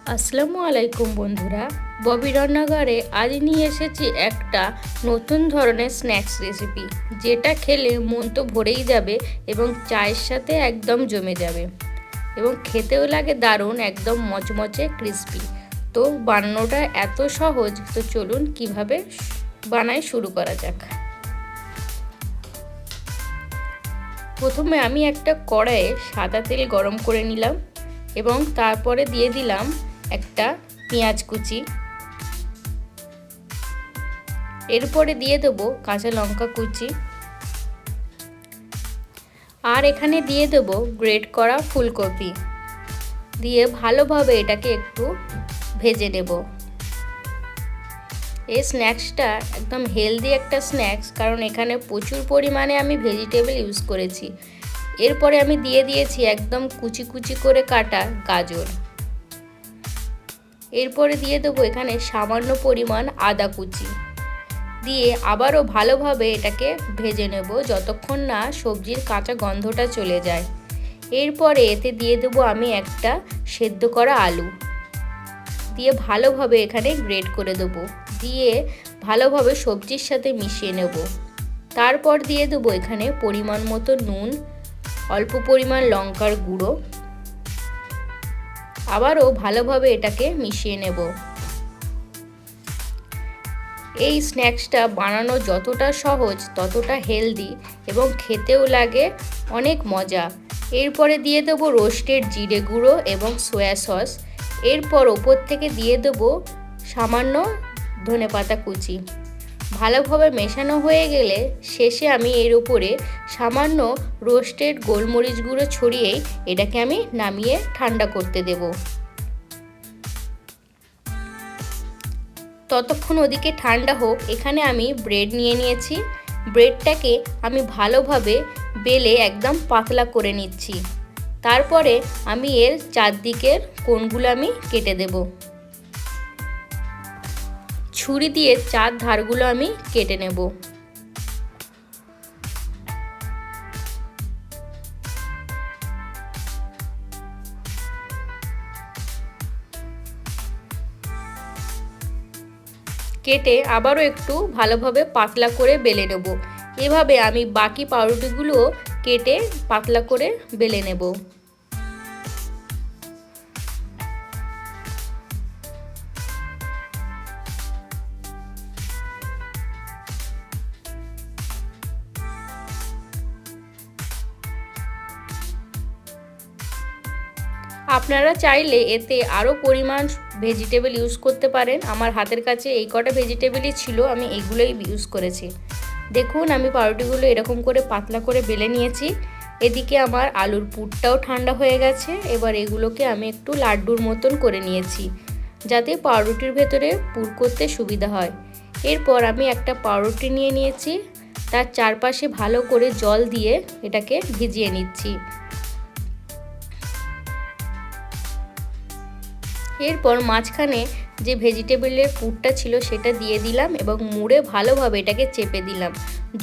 আসসালামু আলাইকুম বন্ধুরা, ববি রান্নাঘরে আজ নিয়ে এসেছি একটা নতুন ধরনের স্ন্যাক্স রেসিপি, যেটা খেলে মন তো ভরেই যাবে এবং চায়ের সাথে একদম জমে যাবে এবং খেতেও লাগে দারুণ, একদম মচমচে ক্রিস্পি। তো বানানোটা এত সহজ, তো চলুন কিভাবে বানায় শুরু করা যাক। প্রথমে আমি একটা কড়াইয়ে সাদা তেল গরম করে নিলাম এবং তারপরে দিয়ে দিলাম একটা পেঁয়াজ কুচি, এরপরে দিয়ে দেবো কাঁচা লঙ্কা কুচি, আর এখানে দিয়ে দেবো গ্রেট করা ফুলকপি দিয়ে ভালোভাবে এটাকে একটু ভেজে নেব। এই স্ন্যাক্সটা একদম হেলদি একটা স্ন্যাক্স, কারণ এখানে প্রচুর পরিমাণে আমি ভেজিটেবল ইউজ করেছি। এরপরে আমি দিয়ে দিয়েছি একদম কুচি কুচি করে কাটা গাজর, এরপরে দিয়ে দেবো এখানে সামান্য পরিমাণ আদা কুচি দিয়ে আবারও ভালোভাবে এটাকে ভেজে নেব যতক্ষণ না সবজির কাঁচা গন্ধটা চলে যায়। এরপরে এতে দিয়ে দেবো আমি একটা সেদ্ধ করা আলু দিয়ে ভালোভাবে এখানে গ্রেট করে দেবো, দিয়ে ভালোভাবে সবজির সাথে মিশিয়ে নেব। তারপর দিয়ে দেবো এখানে পরিমাণ মতো নুন, অল্প পরিমাণ লঙ্কার গুঁড়ো, আবারও ভালোভাবে এটাকে মিশিয়ে নেব। এই স্ন্যাক্সটা বানানো যতটা সহজ ততটা হেলদি এবং খেতেও লাগে অনেক মজা। এরপরে দিয়ে দেবো রোস্টেড জিরে গুঁড়ো এবং সয়া সস, এরপর ওপর থেকে দিয়ে দেবো সামান্য ধনেপাতা কুচি। ভালোভাবে মেশানো হয়ে গেলে শেষে আমি এর উপরে সামান্য রোস্টেড গোলমরিচ গুঁড়ো ছড়িয়েই এটাকে আমি নামিয়ে ঠান্ডা করতে দেব। ততক্ষণ ওদিকে ঠান্ডা হোক, এখানে আমি ব্রেড নিয়ে নিয়েছি। ব্রেডটাকে আমি ভালোভাবে বেলে একদম পাতলা করে নিচ্ছি। তারপরে আমি এর চারদিকের কোণগুলো আমি কেটে দেব। ছুরি দিয়ে চার ধারগুলো আমি কেটে নেব। কেটে আবারও একটু ভালোভাবে পাতলা করে বেলে নেব। এভাবে আমি বাকি পাউরুটিগুলো কেটে পাতলা করে বেলে নেব। আপনারা চাইলে এতে আরও পরিমাণ ভেজিটেবল ইউজ করতে পারেন। আমার হাতের কাছে এই কটা ভেজিটেবলই ছিল, আমি এইগুলোই ইউজ করেছি। দেখুন আমি পাউরুটিগুলো এরকম করে পাতলা করে বেলে নিয়েছি। এদিকে আমার আলুর পুরটাও ঠান্ডা হয়ে গেছে। এবার এগুলোকে আমি একটু লাড্ডুর মতন করে নিয়েছি, যাতে পাউরুটির ভেতরে পুর করতে সুবিধা হয়। এরপর আমি একটা পাউরুটি নিয়ে নিয়েছি, তার চারপাশে ভালো করে জল দিয়ে এটাকে ভিজিয়ে নিচ্ছি। এরপর মাঝখানে যে ভেজিটেবলের পুরটা ছিল সেটা দিয়ে দিলাম এবং মুড়ে ভালোভাবে এটাকে চেপে দিলাম।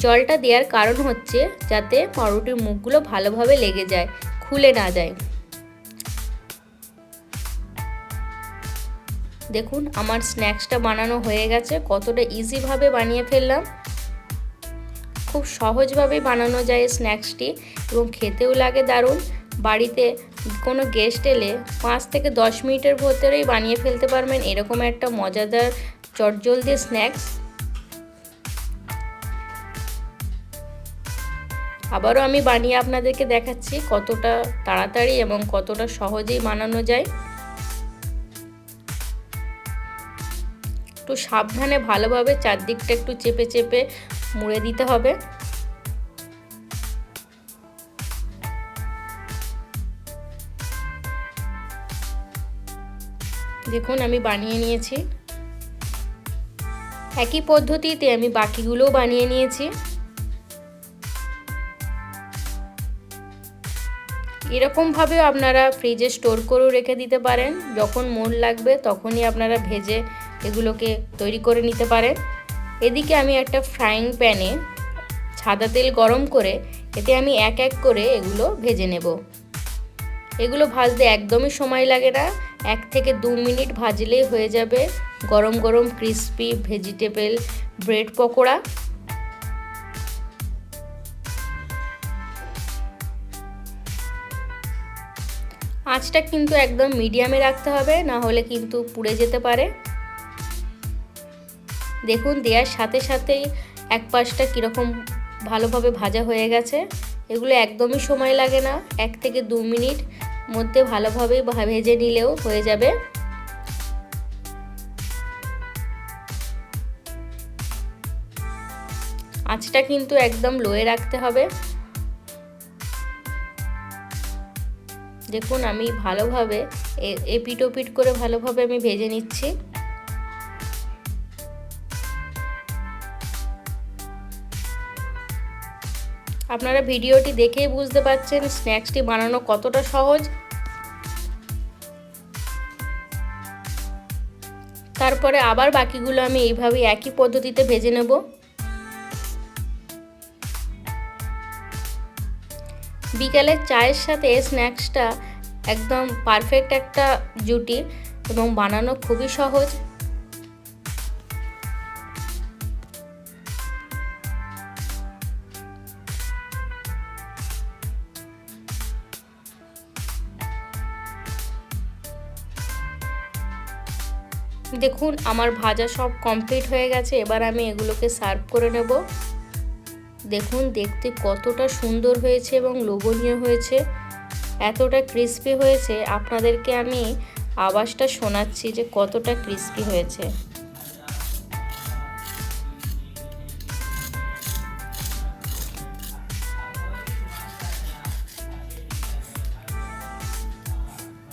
জলটা দেওয়ার কারণ হচ্ছে যাতে পাউরুটির মুখগুলো ভালোভাবে লেগে যায়, খুলে না যায়। দেখুন আমার স্ন্যাক্সটা বানানো হয়ে গেছে। কতটা ইজিভাবে বানিয়ে ফেললাম। খুব সহজভাবে বানানো যায় এই স্ন্যাক্সটি এবং খেতেও লাগে দারুণ। বাড়িতে কোনো গেস্ট এলে 5 থেকে 10 মিনিটের ভেতরেই বানিয়ে ফেলতে পারবেন এরকম একটা মজাদার চটজলদি স্ন্যাক্স। আবারও আমি বানিয়ে আপনাদেরকে দেখাচ্ছি কতটা তাড়াতাড়ি এবং কতটা সহজেই বানানো যায়। একটু সাবধানে ভালোভাবে চারদিকটা একটু চেপে চেপে মুড়ে দিতে হবে। দেখুন আমি বানিয়ে নিয়েছি। একই পদ্ধতিতে আমি বাকিগুলোও বানিয়ে নিয়েছি। এরকমভাবেও আপনারা ফ্রিজে স্টোর করেও রেখে দিতে পারেন, যখন মন লাগবে তখনই আপনারা ভেজে এগুলোকে তৈরি করে নিতে পারেন। এদিকে আমি একটা ফ্রাইং প্যানে সাদা তেল গরম করে এতে আমি এক এক করে এগুলো ভেজে নেব। এগুলো ভাজতে একদমই সময় লাগে না, 1 থেকে 2 মিনিট ভাজলেই হয়ে যাবে গরম গরম ক্রিস্পি ভেজিটেবল ব্রেড পকোড়া। আঁচটা কিন্তু একদম মিডিয়ামে রাখতে হবে, না হলে কিন্তু পুড়ে যেতে পারে। দেখুন দেওয়ার সাথে সাথেই এক পাশটা কীরকম ভালোভাবে ভাজা হয়ে গেছে। এগুলো একদমই সময় লাগে না, 1 থেকে 2 মিনিট মধ্যে ভালোভাবে ভেজে নিলেও হয়ে যাবে। আঁচটা কিন্তু একদম লোয়ে রাখতে হবে। দেখুন আমি ভালোভাবে এপিট ওপিট করে ভালোভাবে আমি ভেজে নিচ্ছি। আপনারা ভিডিওটি দেখেই বুঝতে পারছেন স্ন্যাক্সটি বানানো কতটা সহজ। তারপরে আবার বাকিগুলো আমি এইভাবে একই পদ্ধতিতে ভেজে নেব। বিকালে চায়ের সাথে স্ন্যাক্সটা একদম পারফেক্ট একটা জুটি এবং বানানো খুবই সহজ। দেখুন আমার ভাজা সব কমপ্লিট হয়ে গেছে, এবার আমি এগুলোকে সার্ভ করে নেব। দেখুন দেখতে কতটা সুন্দর হয়েছে এবং লোভনীয় হয়েছে, এতটা ক্রিস্পি হয়েছে। আপনাদেরকে আমি আওয়াজটা শোনাচ্ছি যে কতটা ক্রিস্পি হয়েছে।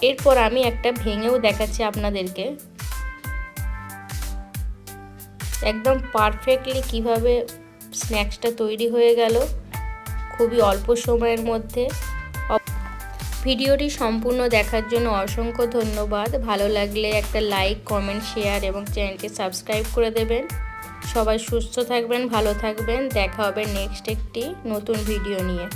এরপর আমি একটা ভেঙেও দেখাচ্ছি আপনাদেরকে একদম পারফেক্টলি কিভাবে স্ন্যাক্সটা তৈরি হয়ে গেল খুবই অল্প সময়ের মধ্যে। ভিডিওটি সম্পূর্ণ দেখার জন্য অসংখ্য ধন্যবাদ। ভালো লাগলে একটা লাইক, কমেন্ট, শেয়ার এবং চ্যানেলটি সাবস্ক্রাইব করে দেবেন। সবাই সুস্থ থাকবেন, ভালো থাকবেন। দেখা হবে নেক্সট একটি নতুন ভিডিও নিয়ে।